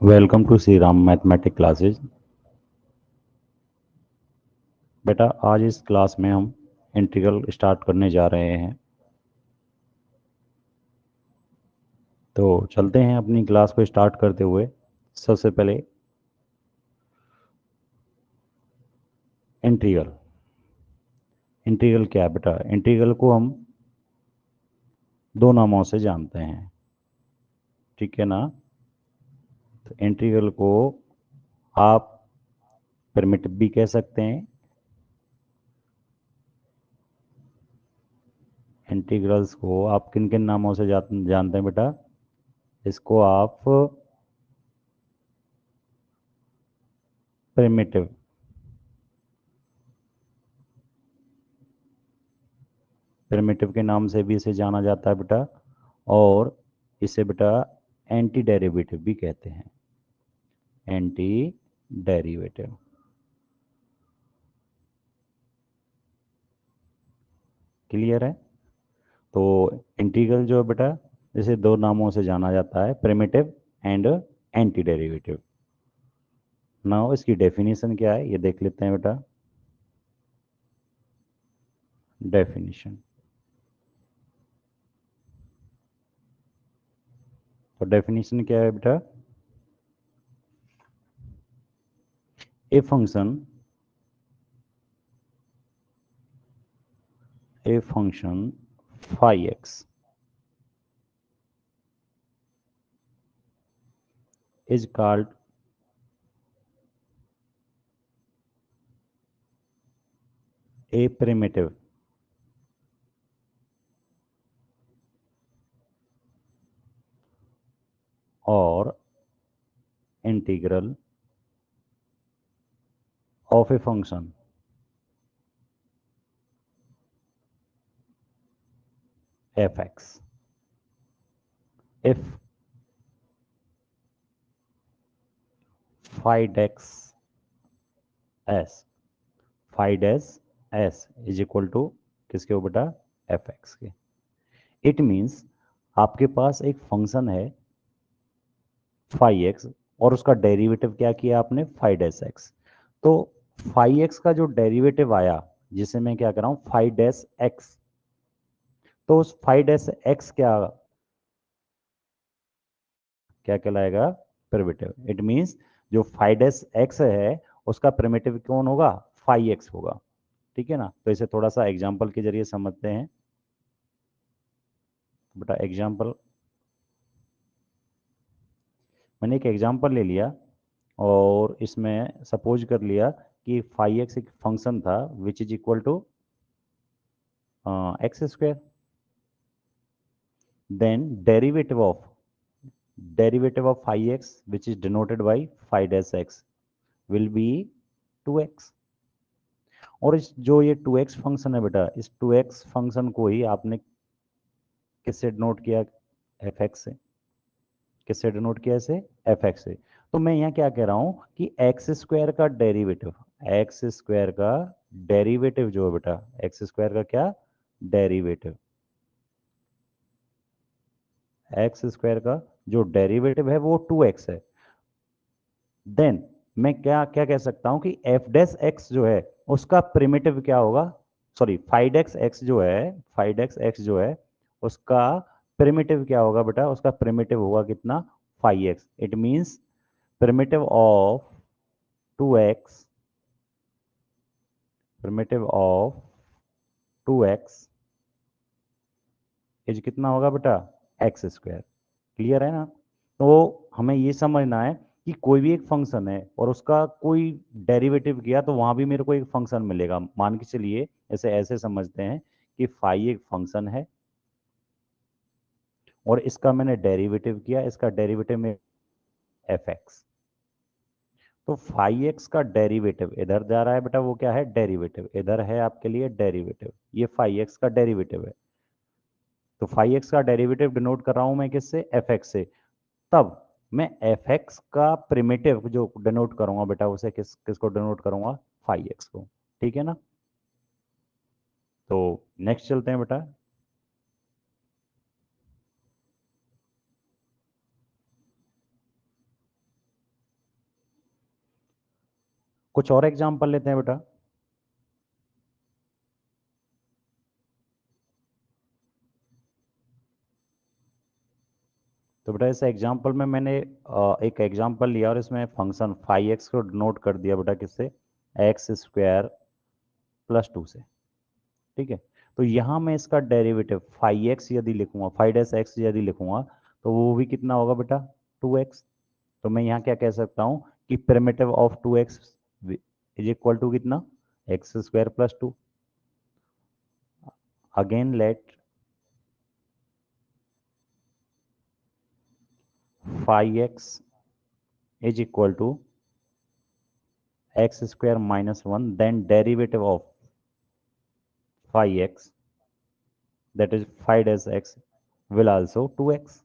Welcome to Shri Ram mathematic classes. बेटा आज इस क्लास में हम इंटीग्रल स्टार्ट करने जा रहे हैं। तो चलते हैं अपनी क्लास को स्टार्ट करते हुए। सबसे पहले इंटीग्रल इंटीग्रल क्या है बेटा? इंटीग्रल को हम दो नामों से जानते हैं, ठीक है ना। तो इंटीग्रल को आप प्रिमिटिव भी कह सकते हैं। इंटीग्रल्स को आप किन किन नामों से जानते हैं बेटा? इसको आप प्रिमिटिव प्रिमिटिव के नाम से भी इसे जाना जाता है बेटा, और इसे बेटा एंटी डेरिवेटिव भी कहते हैं। एंटी डेरिवेटिव, क्लियर है। तो इंटीग्रल जो है बेटा, इसे दो नामों से जाना जाता है, primitive and anti derivative. Now इसकी डेफिनेशन क्या है ये देख लेते हैं बेटा। डेफिनेशन, तो डेफिनेशन क्या है बेटा? A function phi x is called a primitive or integral of a function fx if phi dash s phi dash s is equal to किसके हो बेटा? fx के। इट मीन्स आपके पास एक फंक्शन है फाई एक्स, और उसका डेरिवेटिव क्या किया आपने? Phi dash x. तो फाई एक्स का जो डेरिवेटिव आया, जिसे मैं क्या कर रहा हूं, फाई डैश एक्स, तो उस फाई डैश एक्स क्या क्या कहलाएगा? प्रिमिटिव। इट मींस जो फाई डैश एक्स है उसका प्रिमिटिव कौन होगा? फाई एक्स होगा, ठीक है ना। तो इसे थोड़ा सा एग्जांपल के जरिए समझते हैं बेटा। एग्जांपल, मैंने एक एग्जांपल ले लिया और इसमें सपोज कर लिया कि फाई एक्स एक फंक्शन था which is equal to x square. Then derivative of phi x which is denoted by phi dash x will be 2x। और इस जो ये 2x फंक्शन है बेटा, इस 2x फंक्शन को ही आपने किससे डिनोट किया? एफ एक्स से। किससे डिनोट किया इसे? एफ एक्स से। तो मैं यहाँ क्या कह रहा हूँ कि एक्स स्क्वायर का डेरिवेटिव जो है बेटा, एक्स स्क्वायर का क्या डेरिवेटिव? एक्स स्क्वायर का जो डेरिवेटिव है वो 2x है। देन मैं क्या क्या कह सकता हूं कि एफ डैश एक्स जो है उसका प्रिमिटिव क्या होगा? सॉरी, फाइव एक्स एक्स जो है, फाइव एक्स एक्स जो है उसका प्रिमिटिव क्या होगा बेटा? उसका प्रिमिटिव होगा कितना? Five x. It means primitive of 2x, primitive of 2x is कितना होगा बेटा? X square. क्लियर है ना। तो हमें ये समझना है कि कोई भी एक फंक्शन है और उसका कोई डेरिवेटिव किया तो वहां भी मेरे को एक फंक्शन मिलेगा। मान के चलिए ऐसे ऐसे समझते हैं कि फाई एक फंक्शन है और इसका मैंने डेरिवेटिव किया, इसका डेरिवेटिव में एफ एक्स। तो फाई एक्स का डेरिवेटिव इधर जा रहा है बेटा, वो क्या है? डेरिवेटिव। इधर है आपके लिए डेरिवेटिव, ये फाई एक्स का डेरिवेटिव है। तो फाई एक्स का डेरिवेटिव डिनोट कर रहा हूं मैं किससे? एफ एक्स से। तब मैं एफ एक्स का प्रिमिटिव जो डिनोट करूंगा बेटा, उसे किसको डिनोट करूंगा? फाई एक्स को, ठीक है ना। तो नेक्स्ट चलते हैं बेटा। कुछ और एग्जांपल लेते हैं बेटा। तो बेटा इस एग्जांपल में मैंने एक एग्जांपल लिया और इसमें फंक्शन 5x को डिनोट कर दिया बेटा किससे, एक्स स्क्वायर प्लस 2 से। ठीक है, तो यहाँ मैं इसका डेरिवेटिव 5x यदि लिखूंगा, 5 x यदि लिखूंगा, तो वो भी कितना होगा बेटा, 2x। तो मैं यहाँ क्या कह सकता हूँ कि primitive of 2x is equal to कितना, x square plus 2। Again let 5x is equal to x square minus 1, then derivative of 5x, that is 5 dash x, will also 2x.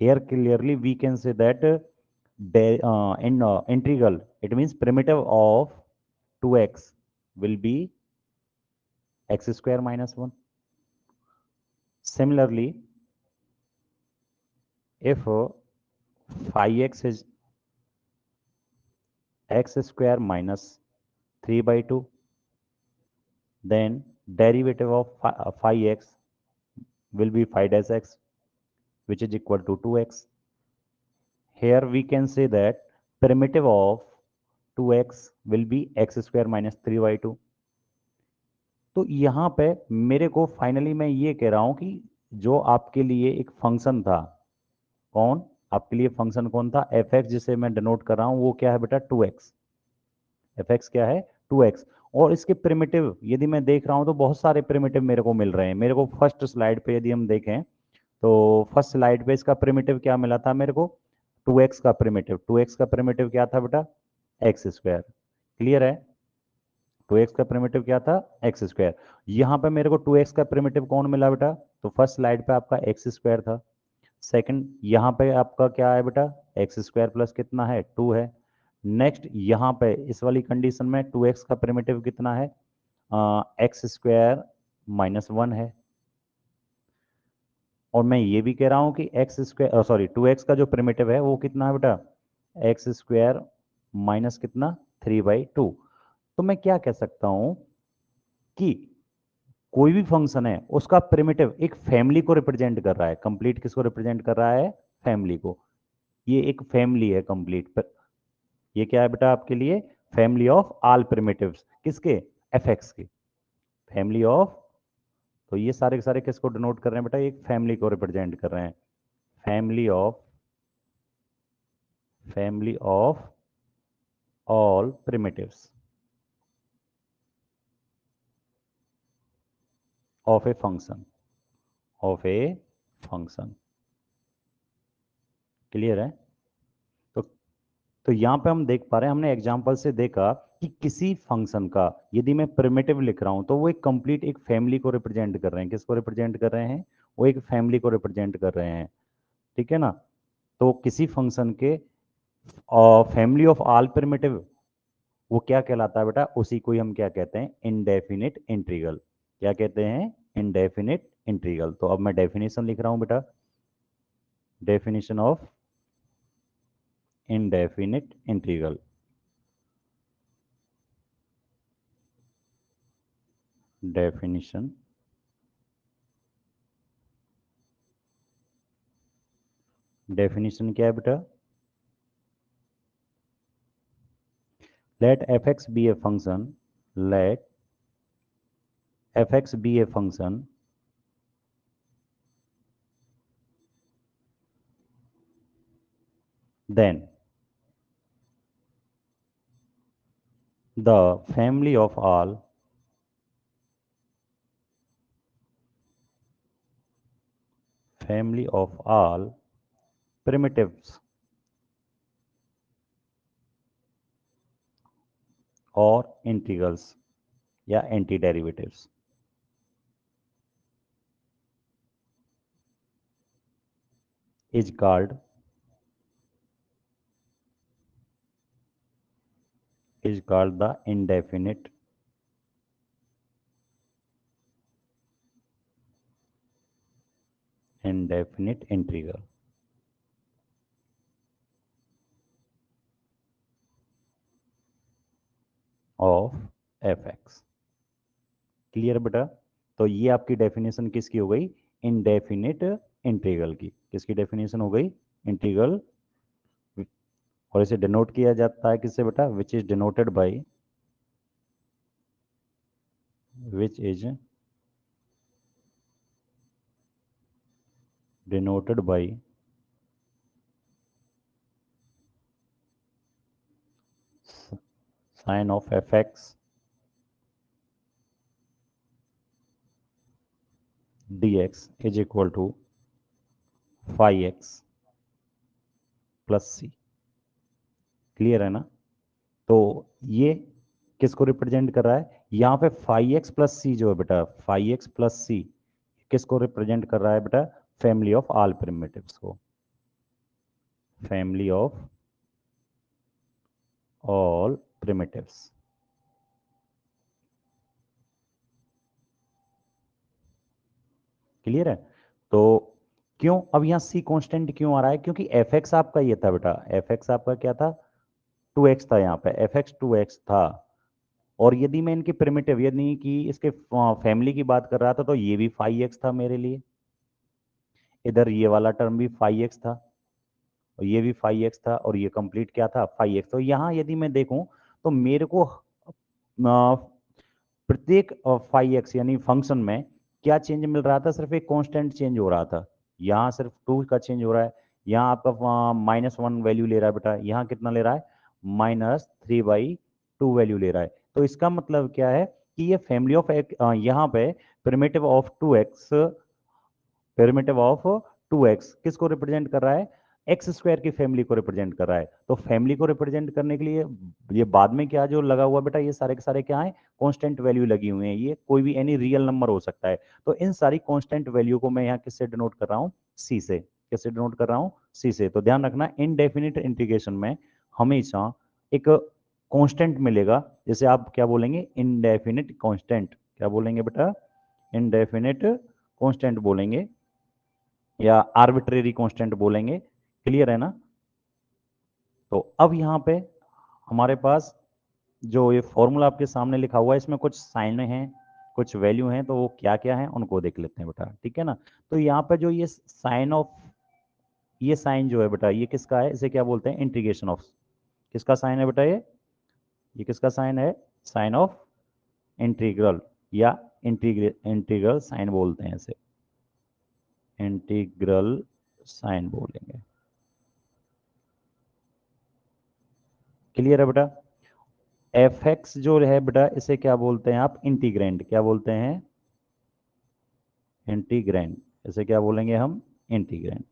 Here clearly we can say that in integral, it means primitive of 2x will be x square minus 1. Similarly, if 5x is x square minus 3 by 2, then derivative of 5x will be 5 dash x, which is equal to 2x. Here we can say that primitive of 2x will be x square minus 3 by 2. तो यहाँ पे मेरे को finally मैं ये कह रहा हूं कि जो आपके लिए एक फंक्शन था, कौन आपके लिए फंक्शन कौन था, एफ एक्स, जिसे मैं डिनोट कर रहा हूं, वो क्या है बेटा, 2x। एफ एक्स क्या है, 2x। और इसके प्रिमिटिव यदि मैं देख रहा हूं तो बहुत सारे प्रिमिटिव मेरे को मिल रहे हैं। मेरे को फर्स्ट स्लाइड पे यदि हम देखें तो फर्स्ट स्लाइड पे इसका प्रिमिटिव क्या मिला था मेरे को, 2x का प्रिमिटिव। 2x का प्रिमिटिव क्या था बेटा, एक्स स्क्वायर। क्लियर है, 2x का प्रिमिटिव क्या था, एक्स स्क्वायर। यहाँ पे मेरे को 2x का प्रिमिटिव कौन मिला बेटा, तो फर्स्ट स्लाइड पे आपका एक्स स्क्वायर था। सेकंड यहाँ पे आपका क्या है बेटा, एक्स स्क्वायर प्लस कितना है, 2 है। नेक्स्ट यहाँ पे इस वाली कंडीशन में 2x का प्रिमिटिव कितना है, एक्स स्क्वायर माइनस 1 है। और मैं ये भी कह रहा हूँ कि एक्स स्क्वायर, सॉरी, 2x का जो प्रिमिटिव है वो कितना है बेटा, एक्स स्क्वायर माइनस कितना, 3/2। तो मैं क्या कह सकता हूं कि कोई भी फंक्शन है उसका प्रिमिटिव एक फैमिली को रिप्रेजेंट कर रहा है। कंप्लीट किसको रिप्रेजेंट कर रहा है, फैमिली को। ये एक फैमिली है कंप्लीट। ये क्या है बेटा आपके लिए, फैमिली ऑफ ऑल प्रिमिटिव्स, किसके, एफ एक्स के, फैमिली ऑफ। तो ये सारे के सारे किसको डिनोट कर रहे हैं बेटा, एक फैमिली को रिप्रेजेंट कर रहे हैं, family of all primitives of a function, of a function. Clear है। तो यहाँ पे हम देख पा रहे हैं, हमने एग्जांपल से देखा कि किसी फंक्शन का यदि मैं प्रिमिटिव लिख रहा हूं तो वो एक कंप्लीट एक फैमिली को रिप्रेजेंट कर रहे हैं। किसको रिप्रेजेंट कर रहे हैं, वो एक फैमिली को रिप्रेजेंट कर रहे हैं। ठीक है ना। तो किसी फंक्शन के फैमिली ऑफ ऑल प्रिमिटिव, वो क्या कहलाता है बेटा, उसी को ही हम क्या कहते हैं, इनडेफिनिट इंटीग्रल। क्या कहते हैं, इनडेफिनिट इंटीग्रल। तो अब मैं डेफिनेशन लिख रहा हूं बेटा, definition of indefinite integral. Definition, definition क्या है बेटा, let fx be a function, let fx be a function then the family of all primitives or integrals या anti derivatives is called the indefinite integral। Of f x. Clear बेटा? तो ये आपकी definition किसकी हो गई? इनडेफिनिट इंटीग्रल की। किसकी डेफिनेशन हो गई? इंटीग्रल। और इसे डिनोट किया जाता है किससे बेटा? Which is denoted by, which is denoted by sign of f x dx is equal to five x plus c. Clear है ना? तो ये किसको रिप्रेजेंट कर रहा है? यहाँ पे फाइव एक्स प्लस सी जो है बेटा, फाइव एक्स प्लस सी किसको रिप्रेजेंट कर रहा है बेटा? फैमिली ऑफ ऑल प्रिमिटिव्स को, family of all primitives. Clear है? तो क्यों अब यहाँ सी कांस्टेंट क्यों आ रहा है? क्योंकि एफ एक्स आपका ये था बेटा, एफ एक्स आपका क्या था? टू एक्स था, यहाँ पे एफ एक्स टू एक्स था। और यदि मैं इनकी प्रिमिटिव यानी कि इसके फैमिली की बात कर रहा था, तो ये भी फाइव एक्स था मेरे लिए, इधर ये वाला टर्म भी फाइव एक्स था, और ये भी फाइव एक्स था, और ये कंप्लीट क्या था? Five x. तो यहाँ यदि मैं देखूं तो मेरे को प्रत्येक फाइव एक्स यानी फंक्शन में क्या चेंज मिल रहा था? सिर्फ एक कांस्टेंट चेंज हो रहा था। यहाँ सिर्फ टू का चेंज हो रहा है, यहाँ आपका माइनस वन वैल्यू ले रहा है बेटा, यहाँ कितना ले रहा है? Minus three by two value ले रहा है। तो इसका मतलब क्या है कि ये फैमिली ऑफ यहाँ पे primitive of two x, derivative of two x किसको रिप्रेजेंट कर रहा है? एक्स स्क्वायर की फैमिली को रिप्रेजेंट कर रहा है। तो फैमिली को रिप्रेजेंट करने के लिए ये बाद में क्या जो लगा हुआ बेटा, ये सारे के सारे क्या है? कांस्टेंट वैल्यू लगी हुई है। ये कोई भी एनी रियल नंबर हो सकता है। तो इन सारी कांस्टेंट वैल्यू को मैं यहाँ किससे डिनोट कर रहा हूँ? सी से। किससे डिनोट कर रहा हूँ? सी से। तो ध्यान रखना, इनडेफिनिट इंटीग्रेशन में हमेशा एक कांस्टेंट मिलेगा। जैसे आप क्या बोलेंगे? Indefinite constant. क्या बोलेंगे बेटा? इनडेफिनिट कांस्टेंट बोलेंगे, या आर्बिट्रेरी कांस्टेंट बोलेंगे। क्लियर है ना? तो अब यहाँ पे हमारे पास जो ये फॉर्मूला आपके सामने लिखा हुआ है, इसमें कुछ साइन हैं, कुछ वैल्यू हैं, तो वो क्या क्या है उनको देख लेते हैं बेटा। ठीक है ना? तो यहाँ पे जो ये साइन ऑफ, ये साइन जो है बेटा, ये किसका है? इसे क्या बोलते हैं? Integration of. किसका साइन है बेटा ये किसका साइन है? साइन ऑफ इंटीग्रल, या इंटीग्रल साइन बोलते हैं इसे, इंटीग्रल साइन बोलेंगे। क्लियर है बेटा? एफ एक्स जो है बेटा, इसे क्या बोलते हैं आप? इंटीग्रैंड। क्या बोलते हैं? इंटीग्रैंड। इसे क्या बोलेंगे हम? इंटीग्रैंड।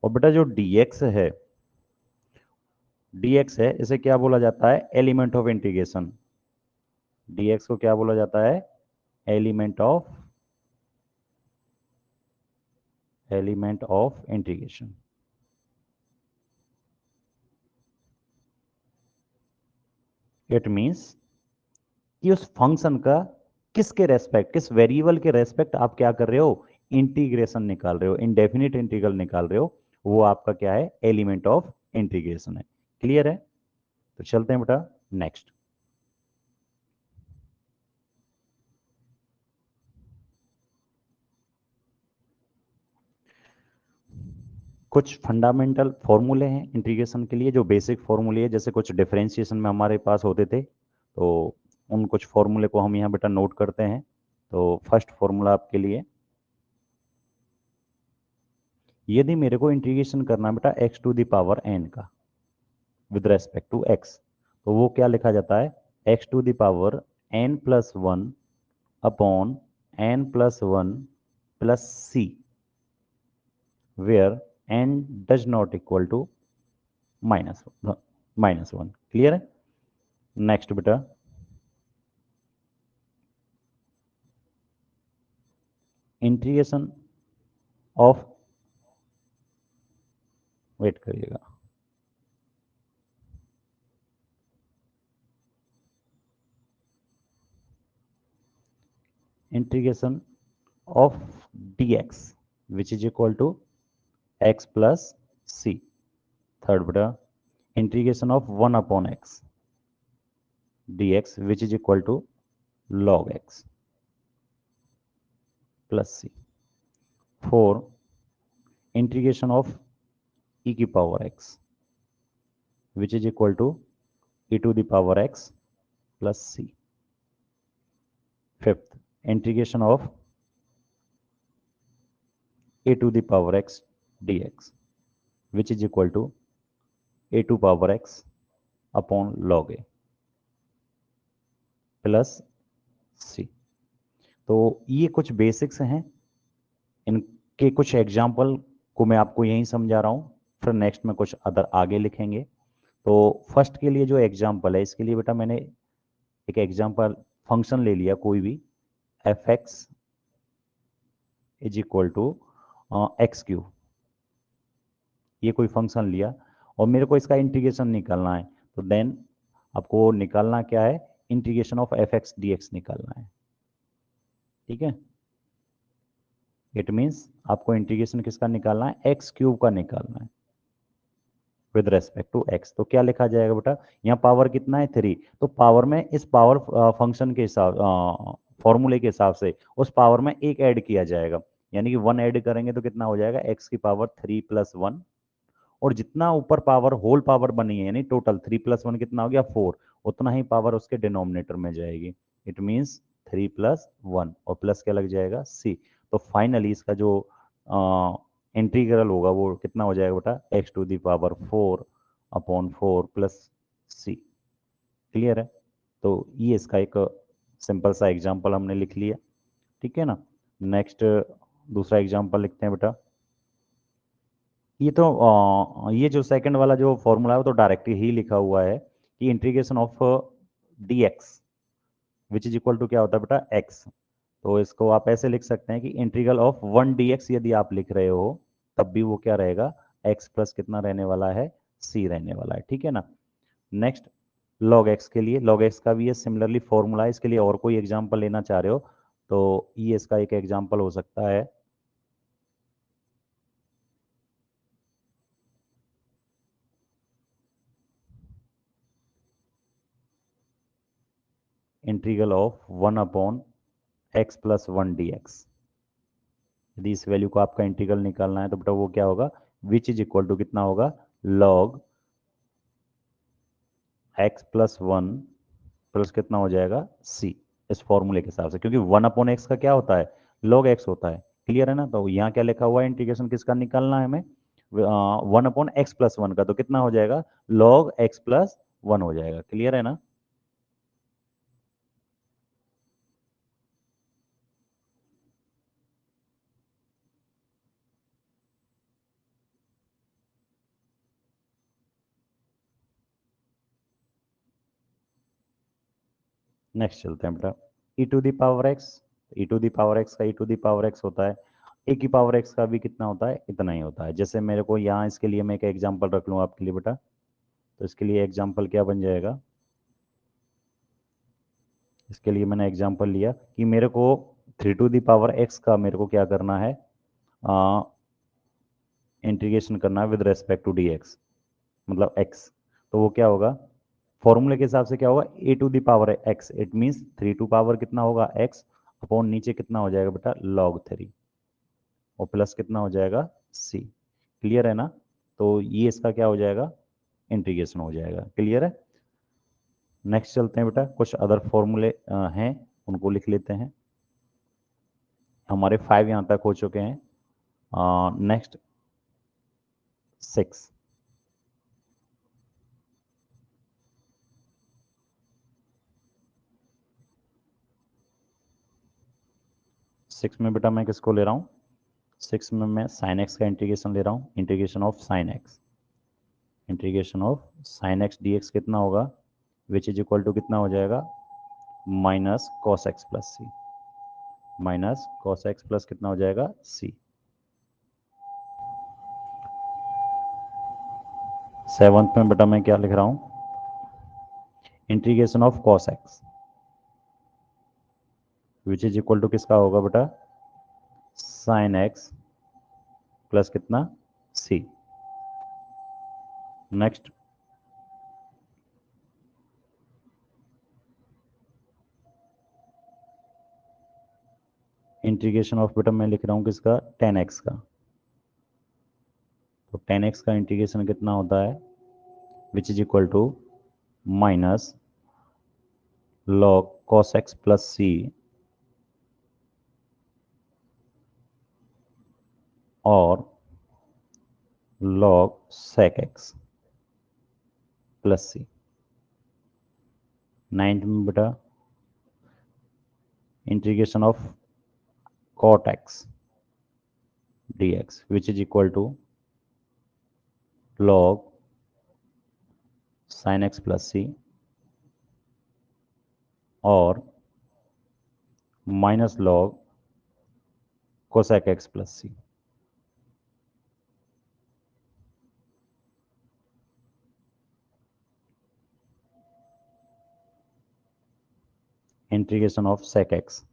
और बेटा जो dx है, dx है, इसे क्या बोला जाता है? Element of integration. dx को क्या बोला जाता है? Element of integration. It means कि उस फंक्शन का किसके रेस्पेक्ट, किस वेरिएबल के रेस्पेक्ट आप क्या कर रहे हो? इंटीग्रेशन निकाल रहे हो, इंडेफिनिट इंटीग्रल निकाल रहे हो, वो आपका क्या है? एलिमेंट ऑफ इंटीग्रेशन है। क्लियर है? तो चलते हैं बेटा नेक्स्ट। कुछ फंडामेंटल फॉर्मूले हैं इंटीग्रेशन के लिए, जो बेसिक फॉर्मूले है, जैसे कुछ डिफरेंशिएशन में हमारे पास होते थे, तो उन कुछ फॉर्मूले को हम यहाँ बेटा नोट करते हैं। तो फर्स्ट फॉर्मूला आपके लिए, यदि मेरे को इंटीग्रेशन करना बेटा x to the power n का विद रेस्पेक्ट टू एक्स, तो वो क्या लिखा जाता है? X to the power n plus one upon n plus one plus c, where n does not equal to minus one. Clear है? Next बेटा, integration of, wait करिएगा, integration of dx which is equal to x plus c. Third बेटा, integration of one upon x, dx which is equal to log x plus c. 4 integration of e की power x which is equal to e to the power x plus c. 5th integration of a to the power x dx which is equal to a to power x upon log a plus c. तो ये कुछ basics हैं, इनके कुछ example को मैं आपको यहीं समझा रहा हूँ, फिर नेक्स्ट में कुछ अदर आगे लिखेंगे। तो फर्स्ट के लिए जो एग्जाम्पल है, इसके लिए बेटा मैंने एक एग्जाम्पल फंक्शन ले लिया कोई भी, f x is equal to x cube, ये कोई फंक्शन लिया और मेरे को इसका इंटीग्रेशन निकालना है, तो देन आपको निकालना क्या है, integration of f x d x निकालना है। ठीक है, इट मीन्स आपको इंटीग्रेशन किसका निकालना है, एक्स क्यूब का निकालना है विद रेस्पेक्ट टू एक्स। तो क्या लिखा जाएगा बेटा, यहाँ पावर कितना है 3, तो पावर में इस पावर फंक्शन के हिसाब फॉर्मूले के हिसाब से उस पावर में एक ऐड किया जाएगा, यानी कि 1 ऐड करेंगे तो कितना हो जाएगा, एक्स की पावर 3 प्लस 1, और जितना ऊपर पावर होल पावर बनी है यानी टोटल 3 प्लस 1 कितना हो गया 4, उतना ही पावर उसके डिनोमिनेटर में जाएगी। इट मीन्स 3 प्लस 1 और प्लस क्या लग जाएगा सी। तो फाइनली इसका जो इंटीग्रल होगा वो कितना हो जाएगा बेटा, x to the power 4 upon 4 plus c. Clear है, तो ये इसका एक सिंपल सा एग्जाम्पल हमने लिख लिया। ठीक है ना, नेक्स्ट दूसरा एग्जाम्पल लिखते हैं बेटा। ये तो ये जो सेकंड वाला जो फॉर्मूला है वो तो डायरेक्टली ही लिखा हुआ है कि integration of d x which is equal to क्या होता है बेटा, एक्स। तो इसको आप ऐसे लिख सकते हैं कि इंटीग्रल ऑफ 1 डी एक्स यदि आप लिख रहे हो तब भी वो क्या रहेगा, एक्स प्लस कितना रहने वाला है, सी रहने वाला है। ठीक है ना, नेक्स्ट लॉग एक्स के लिए, लॉग एक्स का भी ये सिमिलरली फॉर्मूला है, इसके लिए और कोई एग्जाम्पल लेना चाह रहे हो तो ये इसका एक एग्जाम्पल हो सकता है। Integral of 1 upon x plus 1 D x, यदि इस वैल्यू को आपका इंटीग्रल निकालना है तो बेटा वो क्या होगा, विच इज इक्वल टू कितना होगा, लॉग एक्स प्लस 1 प्लस कितना हो जाएगा सी, इस फॉर्मूले के हिसाब से, क्योंकि 1 अपॉन एक्स का क्या होता है, लॉग एक्स होता है। क्लियर है ना, तो यहाँ क्या लिखा हुआ है, इंटीग्रेशन किसका निकालना है हमें, 1 अपॉन एक्स प्लस 1 का, तो कितना हो जाएगा, लॉग एक्स प्लस 1 हो जाएगा। क्लियर है ना, नेक्स्ट चलते हैं बेटा, e to the power x, e to the power x का e to the power x होता है, ए की पावर एक्स का भी कितना होता है, इतना ही होता है। जैसे मेरे को यहाँ इसके लिए मैं एक एग्जांपल रख लूँ आपके लिए बेटा, तो इसके लिए एग्जांपल क्या बन जाएगा, इसके लिए मैंने एग्जांपल लिया कि मेरे को 3 टू दी पावर एक्स का मेरे को क्या करना है, इंटीग्रेशन करना है with respect to d x, मतलब एक्स। तो वो क्या होगा, फॉर्मूले के हिसाब से क्या होगा, a to the power x, it means 3 to power कितना होगा एक्स अपॉन नीचे कितना हो जाएगा बेटा लॉग 3 और प्लस कितना हो जाएगा सी। क्लियर है ना, तो ये इसका क्या हो जाएगा, इंटीग्रेशन हो जाएगा। क्लियर है, नेक्स्ट चलते हैं बेटा, कुछ अदर फॉर्मूले हैं उनको लिख लेते हैं। हमारे 5 यहाँ तक हो चुके हैं, नेक्स्ट 6। 6 में बेटा मैं किसको ले रहा हूँ, 6 में मैं साइन एक्स का इंटीग्रेशन ले रहा हूँ, integration of sine x, integration of sine x d x कितना होगा, विच इज इक्वल टू कितना हो जाएगा, माइनस कॉस एक्स प्लस सी, माइनस कॉस एक्स प्लस कितना हो जाएगा सी। 7th में बेटा मैं क्या लिख रहा हूँ, integration of cos x which is equal to किसका होगा बेटा, साइन एक्स प्लस कितना सी। नेक्स्ट इंटीग्रेशन ऑफ बेटा मैं लिख रहा हूँ किसका, 10x का। तो 10x का इंटीग्रेशन कितना होता है, which is equal to minus log cos x plus c और log sec x plus c. 9th में बेटा integration of cot x dx which is equal to log sin x plus c और minus log cosec x plus c. Integration of sec x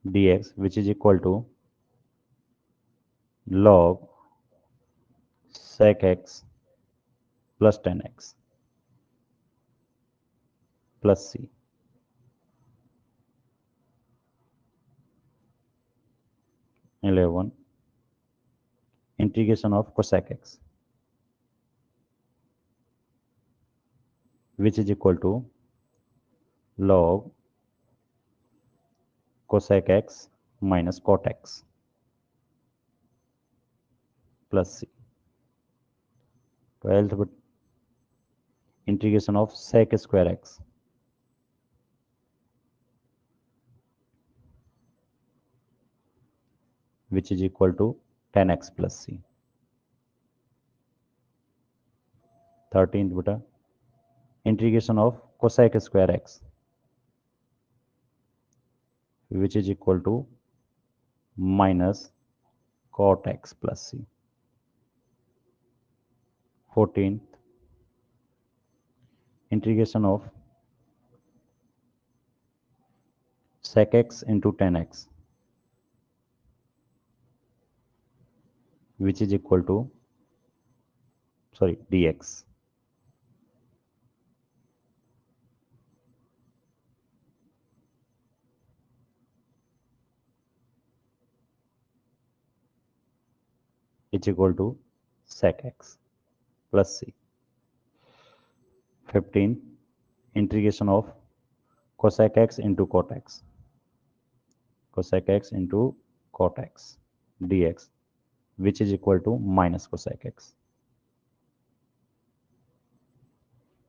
dx which is equal to log sec x plus 10x plus c। 11 integration of cosec x which is equal to log cosec x minus cot x plus c। 12th integration of sec square x which is equal to 10x plus c। 13th बेटा integration of cosec square x which is equal to minus cot x plus c। 14th integration of sec x into 10x which is equal to dx। is equal to sec x plus c। 15 integration of cosec x into cot x dx which is equal to minus cosec x।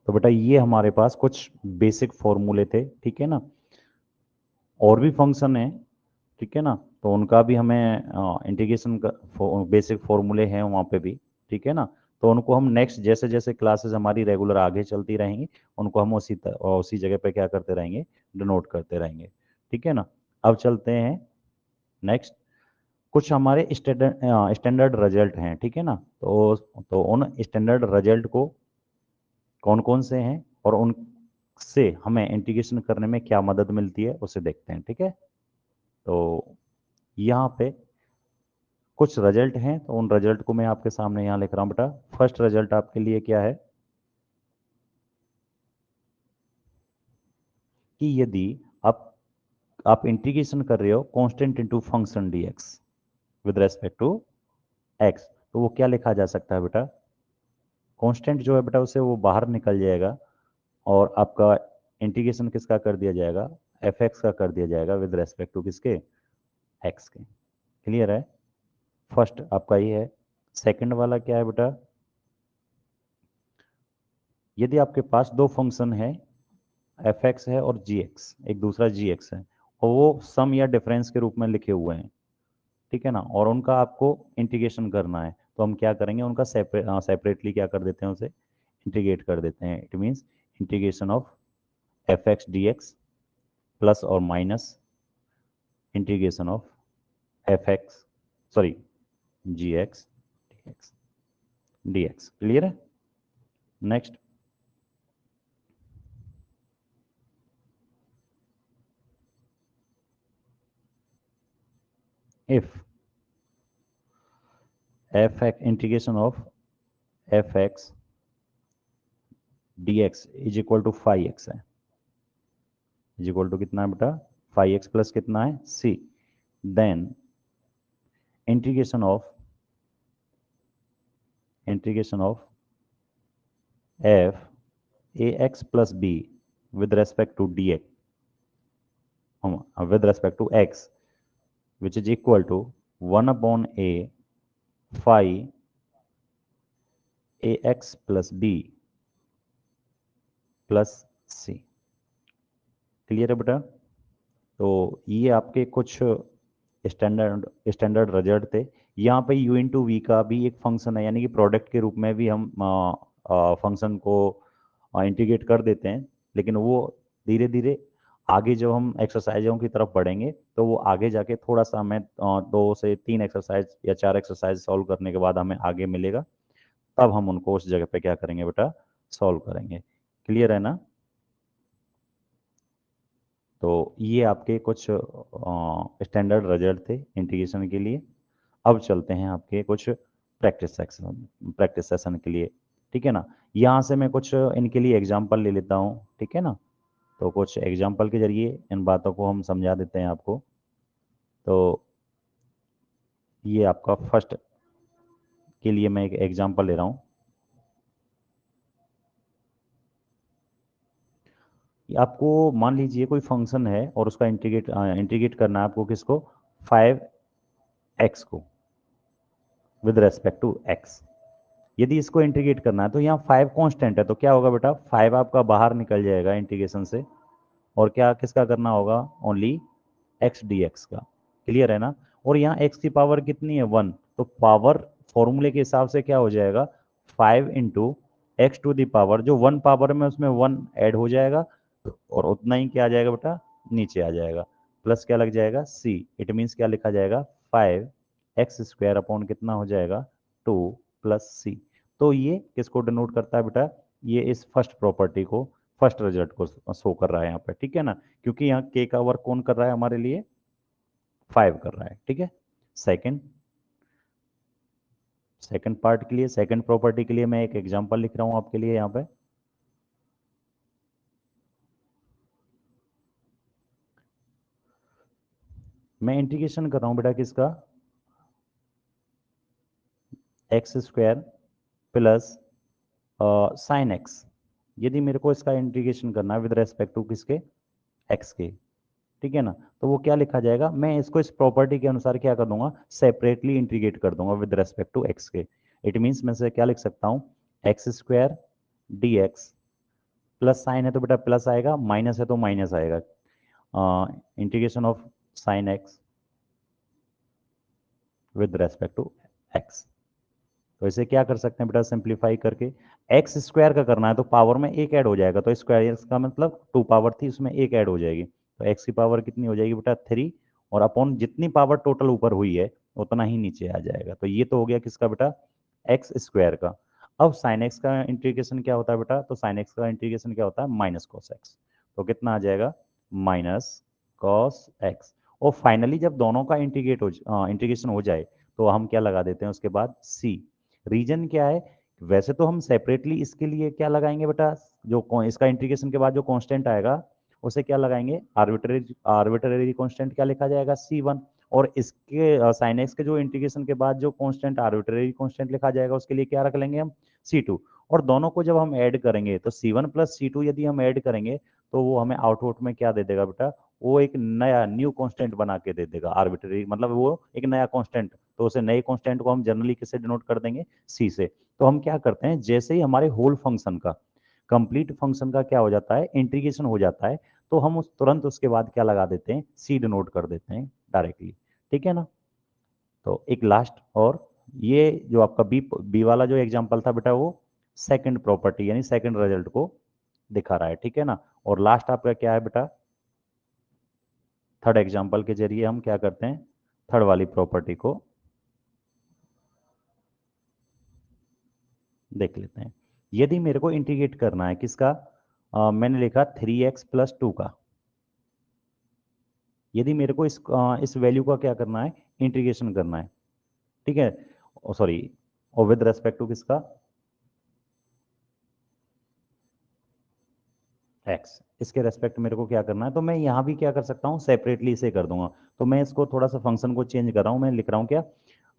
तो बेटा ये हमारे पास कुछ basic फॉर्मूले थे, ठीक है ना। और भी फंक्शन है, ठीक है ना, तो उनका भी हमें इंटीग्रेशन का बेसिक फॉर्मूले हैं वहाँ पे भी, ठीक है ना। तो उनको हम नेक्स्ट जैसे जैसे क्लासेस हमारी रेगुलर आगे चलती रहेंगी उनको हम उसी जगह पे क्या करते रहेंगे, डिनोट करते रहेंगे, ठीक है ना। अब चलते हैं नेक्स्ट, कुछ हमारे स्टैंडर्ड रिजल्ट हैं, ठीक है ना। तो उन स्टैंडर्ड रिजल्ट को कौन कौन से हैं और उनसे हमें इंटीग्रेशन करने में क्या मदद मिलती है उसे देखते हैं, ठीक है। तो यहाँ पे कुछ रिजल्ट हैं, तो उन रिजल्ट को मैं आपके सामने यहाँ लिख रहा हूँ बेटा। फर्स्ट रिजल्ट आपके लिए क्या है कि यदि आप इंटीग्रेशन कर रहे हो constant into function dx with respect to x, तो वो क्या लिखा जा सकता है बेटा, कांस्टेंट जो है बेटा उसे वो बाहर निकल जाएगा और आपका इंटीग्रेशन किसका कर दिया जाएगा, एफ एक्स का कर दिया जाएगा विद रेस्पेक्ट टू किसके, एक्स के। क्लियर है, फर्स्ट आपका ये है। सेकंड वाला क्या है बेटा, यदि आपके पास दो फंक्शन है एफ एक्स है और जी एक्स, एक दूसरा जी एक्स है और वो सम या डिफरेंस के रूप में लिखे हुए हैं, ठीक है ना, और उनका आपको इंटीग्रेशन करना है, तो हम क्या करेंगे उनका सेपरेटली क्या कर देते हैं, उसे इंटीग्रेट कर देते हैं। It means integration of f x d x plus और minus integration of f x g x d x. Clear है। Next, if f x integration of f x d x is equal to 5x है, is equal to कितना है बेटा 5x plus कितना है c, then integration of f ax plus b with respect to dx, with respect to x, which is equal to 1 upon a phi ax plus b plus c। Clear है बेटा? तो ये आपके कुछ standard result थे। यहाँ पे u into we का भी एक फंक्शन है, यानी कि प्रोडक्ट के रूप में भी हम फंक्शन को इंटीग्रेट कर देते हैं, लेकिन वो धीरे धीरे आगे जब हम एक्सरसाइजों की तरफ बढ़ेंगे तो वो आगे जाके थोड़ा सा हमें 2 से 3 एक्सरसाइज या 4 एक्सरसाइज सॉल्व करने के बाद हमें आगे मिलेगा, तब हम उनको उस जगह पे क्या करेंगे बेटा, सॉल्व करेंगे। क्लियर है ना? तो ये आपके कुछ स्टैंडर्ड रिजल्ट थे इंटीग्रेशन के लिए। अब चलते हैं आपके कुछ प्रैक्टिस सेशन के लिए। ठीक है ना? यहाँ से मैं कुछ इनके लिए एग्जांपल ले लेता हूँ। ठीक है ना? तो कुछ एग्जांपल के जरिए इन बातों को हम समझा देते हैं आपको। तो ये आपका फर्स्ट के लिए मैं एक एग्जांपल ले रहा हूँ। आपको मान लीजिए कोई फंक्शन है और उसका इंटीग्रेट करना है आपको, किसको, 5x को विद रेस्पेक्ट टू x। यदि इसको इंटीग्रेट करना है तो यहाँ 5 कांस्टेंट है, तो क्या होगा बेटा, 5 आपका बाहर निकल जाएगा इंटीग्रेशन से, और क्या किसका करना होगा, ओनली x dx का। क्लियर है ना? और यहाँ x की पावर कितनी है, 1, तो पावर फॉर्मूले के हिसाब से क्या हो जाएगा, 5 into x to the power, जो 1 पावर में उसमें 1 ऐड हो जाएगा और उतना ही क्या आ जाएगा बेटा, नीचे आ जाएगा, प्लस क्या लग जाएगा c। इट मीन्स क्या लिखा जाएगा, 5x² अपॉन कितना हो जाएगा, 2 प्लस c। तो ये किसको डिनोट करता है बेटा, ये इस फर्स्ट प्रॉपर्टी को, फर्स्ट रिजल्ट को शो कर रहा है यहाँ पे। ठीक है ना? क्योंकि यहाँ k का वर्क कौन कर रहा है हमारे लिए, 5 कर रहा है। ठीक है? सेकंड सेकंड पार्ट के लिए, सेकंड प्रॉपर्टी के लिए मैं एक एग्जांपल लिख रहा हूं आपके लिए यहाँ पे। मैं इंटीग्रेशन कर रहा हूं बेटा किसका, x² प्लस साइन एक्स। यदि मेरे को इसका इंटीग्रेशन करना है विद रेस्पेक्ट टू किसके, x के। ठीक है ना? तो वो क्या लिखा जाएगा, मैं इसको इस प्रॉपर्टी के अनुसार क्या कर दूंगा, सेपरेटली इंटीग्रेट कर दूंगा विद रेस्पेक्ट टू x के। इट मीन्स मैं से क्या लिख सकता हूँ, x² dx, प्लस साइन है तो बेटा प्लस आएगा, माइनस है तो माइनस आएगा, integration of sine x with respect to x. तो इसे क्या कर सकते हैं बेटा, सिंप्लीफाई करके, x² का करना है तो पावर में एक ऐड हो जाएगा, तो स्क्वायर का मतलब 2 पावर थी उसमें एक ऐड हो जाएगी, तो x की पावर कितनी हो जाएगी बेटा, 3, और अपॉन जितनी पावर टोटल ऊपर हुई है उतना ही नीचे आ जाएगा। तो ये तो हो गया किसका बेटा, x² का। अब साइन एक्स का इंटीग्रेशन क्या होता है बेटा, तो साइन एक्स का इंटीग्रेशन क्या होता है, माइनस कॉस एक्स। तो कितना आ जाएगा, माइनस कॉस एक्स। और फाइनली जब दोनों का इंटीग्रेशन हो जाए तो हम क्या लगा देते हैं उसके बाद, c। रीजन क्या है, वैसे तो हम सेपरेटली इसके लिए क्या लगाएंगे बेटा, इसका इंटीग्रेशन के बाद जो कांस्टेंट आएगा उसे क्या लगाएंगे, आर्बिट्रेरी कांस्टेंट क्या लिखा जाएगा, c1। और इसके साइन एक्स के जो इंटीग्रेशन के बाद जो कांस्टेंट आर्बिट्रेरी कांस्टेंट लिखा जाएगा उसके लिए क्या रख लेंगे हम, c2। और दोनों को जब हम ऐड करेंगे तो c1 प्लस c2 यदि हम ऐड करेंगे तो वो हमें आउटपुट में क्या दे देगा बेटा, वो एक नया न्यू कांस्टेंट बना के दे देगा, आर्बिट्रेरी मतलब वो एक नया कांस्टेंट। तो उसे नए कांस्टेंट को हम जनरली किससे डिनोट कर देंगे, सी से। तो हम क्या करते हैं, जैसे ही हमारे होल फंक्शन का, कंप्लीट फंक्शन का क्या हो जाता है, इंटीग्रेशन हो जाता है, तो हम उस तुरंत उसके बाद क्या लगा देते हैं, सी डिनोट कर देते हैं डायरेक्टली। ठीक है ना? तो एक लास्ट, और ये जो आपका बी बी वाला जो एग्जांपल था बेटा, वो सेकंड प्रॉपर्टी यानी सेकंड रिजल्ट को दिखा रहा है। ठीक है ना? और लास्ट आपका क्या है बेटा, थर्ड एग्जांपल के जरिए हम क्या करते हैं, थर्ड वाली प्रॉपर्टी को देख लेते हैं। यदि मेरे को इंटीग्रेट करना है किसका, मैंने लिखा 3x प्लस 2 का। यदि मेरे को इस वैल्यू का क्या करना है, इंटीग्रेशन करना है। ठीक है? सॉरी, और विद रेस्पेक्ट टू किसका, एक्स, इसके रेस्पेक्ट मेरे को क्या करना है, तो मैं यहाँ भी क्या कर सकता हूँ, सेपरेटली इसे कर दूंगा। तो मैं इसको थोड़ा सा फंक्शन को चेंज कर रहा हूँ, मैं लिख रहा हूँ क्या,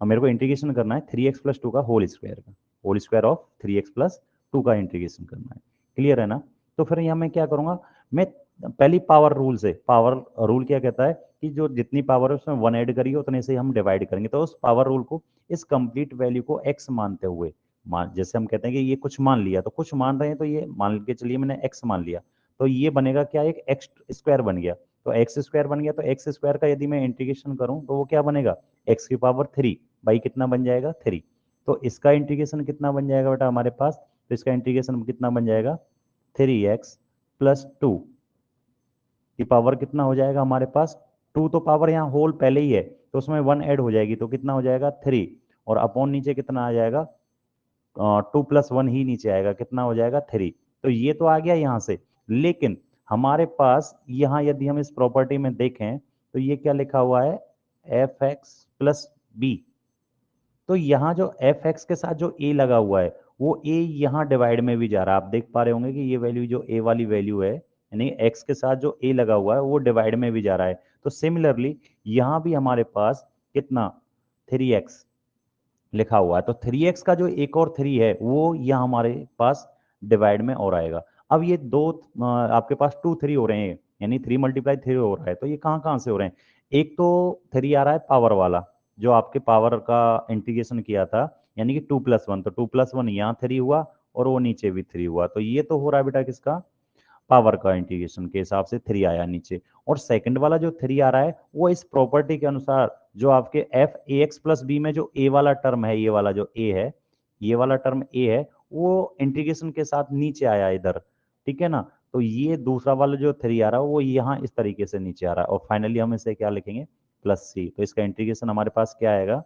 मेरे को इंटीग्रेशन करना है 3x+2 का होल स्क्वायर का, होल स्क्वायर ऑफ 3x+2 का इंटीग्रेशन करना है। क्लियर है ना। तो फिर यहाँ मैं क्या करूँगा, मैं पहली पावर रूल से, पावर रूल क्या कहता है कि जो जितनी पावर है उसमें 1 ऐड करिए उतने से हम डिवाइड करेंगे। तो उस पावर रूल को इस कंप्लीट वैल्यू को x मानते हुए, मान जैसे हम कहते हैं कि ये कुछ मान लिया, तो कुछ मान रहे हैं, तो ये मान के चलिए मैंने x मान लिया, तो ये बनेगा क्या, एक एक्स स्क्वायर बन गया। तो एक्स स्क्वायर बन गया, तो एक्स स्क्वायर का यदि मैं इंटीग्रेशन करूं तो वो क्या बनेगा, एक्स की पावर 3 बाई कितना बन जाएगा, 3। तो इसका इंटीग्रेशन कितना बन जाएगा बेटा हमारे पास, तो इसका इंटीग्रेशन कितना बन जाएगा, 3x+2 की पावर कितना हो जाएगा हमारे पास, 2 तो पावर यहाँ होल पहले ही है, तो उसमें 1 ऐड हो जाएगी, तो कितना हो जाएगा 3, और अपॉन नीचे कितना आ जाएगा, 2+1 ही नीचे आएगा, कितना हो जाएगा 3। तो ये तो आ गया यहाँ से, लेकिन हमारे पास यहाँ यदि हम इस प्रॉपर्टी में देखें तो ये क्या लिखा हुआ है, f(x+b). तो यहाँ जो f(x) के साथ जो a लगा हुआ है, वो a यहाँ डिवाइड में भी जा रहा है। आप देख पा रहे होंगे कि ये वैल्यू जो a वाली वैल्यू है, यानी x के साथ जो a लगा हुआ है वो डिवाइड में भी जा रहा है। तो सिमिलरली यहाँ भी हमारे पास कितना, 3x लिखा हुआ है, तो 3x का जो एक और 3 है वो यहाँ हमारे पास डिवाइड में और आएगा। अब ये दो आपके पास 2 3 हो रहे हैं, यानी 3 × 3 हो रहा है, तो ये कहाँ कहाँ से हो रहे हैं, एक तो 3 आ रहा है पावर वाला, जो आपके पावर का इंटीग्रेशन किया था, यानी कि 2+1, तो 2+1 यहाँ 3 हुआ और वो नीचे भी 3 हुआ, तो ये तो हो रहा है बेटा किसका, पावर का इंटीग्रेशन के हिसाब से 3 आया नीचे। और सेकंड वाला जो 3 आ रहा है वो इस प्रॉपर्टी के अनुसार जो आपके f(ax+b) में जो a वाला टर्म है, ये वाला जो a है, ये वाला टर्म a है, वो इंटीग्रेशन के साथ नीचे आया इधर, ठीक है ना। तो ये दूसरा वाला जो 3 आ रहा है वो यहाँ इस तरीके से नीचे आ रहा है, और फाइनली हम इसे क्या लिखेंगे, +c। तो इसका इंटीग्रेशन हमारे पास क्या आएगा,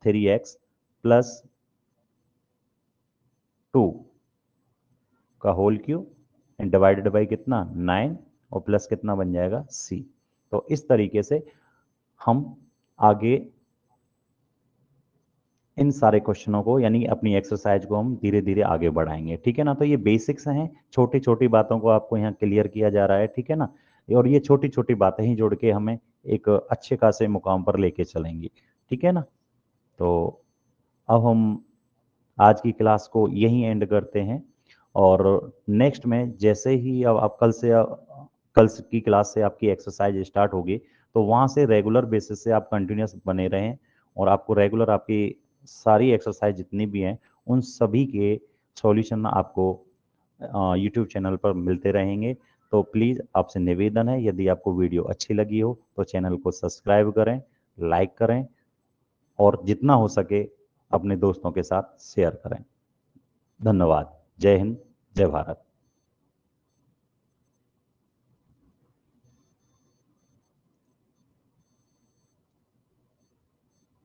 3x+2 का होल क्यूब डिवाइडेड बाई कितना, 9, और प्लस कितना बन जाएगा, c। तो इस तरीके से हम आगे इन सारे क्वेश्चनों को, यानी अपनी एक्सरसाइज को हम धीरे धीरे आगे बढ़ाएंगे, ठीक है ना। तो ये बेसिक्स हैं, छोटी छोटी बातों को आपको यहाँ क्लियर किया जा रहा है, ठीक है ना। और ये छोटी छोटी बातें ही जोड़ के हमें एक अच्छे खासे मुकाम पर लेके चलेंगी, ठीक है ना। तो अब हम आज की क्लास को यहीं एंड करते हैं, और नेक्स्ट में जैसे ही अब आप कल की क्लास से आपकी एक्सरसाइज स्टार्ट होगी, तो वहाँ से रेगुलर बेसिस से आप कंटिन्यूस बने रहें, और आपको रेगुलर आपकी सारी एक्सरसाइज जितनी भी हैं उन सभी के सॉल्यूशन आपको यूट्यूब चैनल पर मिलते रहेंगे। तो प्लीज़ आपसे निवेदन है, यदि आपको वीडियो अच्छी लगी हो तो चैनल को सब्सक्राइब करें, लाइक करें, और जितना हो सके अपने दोस्तों के साथ शेयर करें। धन्यवाद। जय हिंद, जय भारत।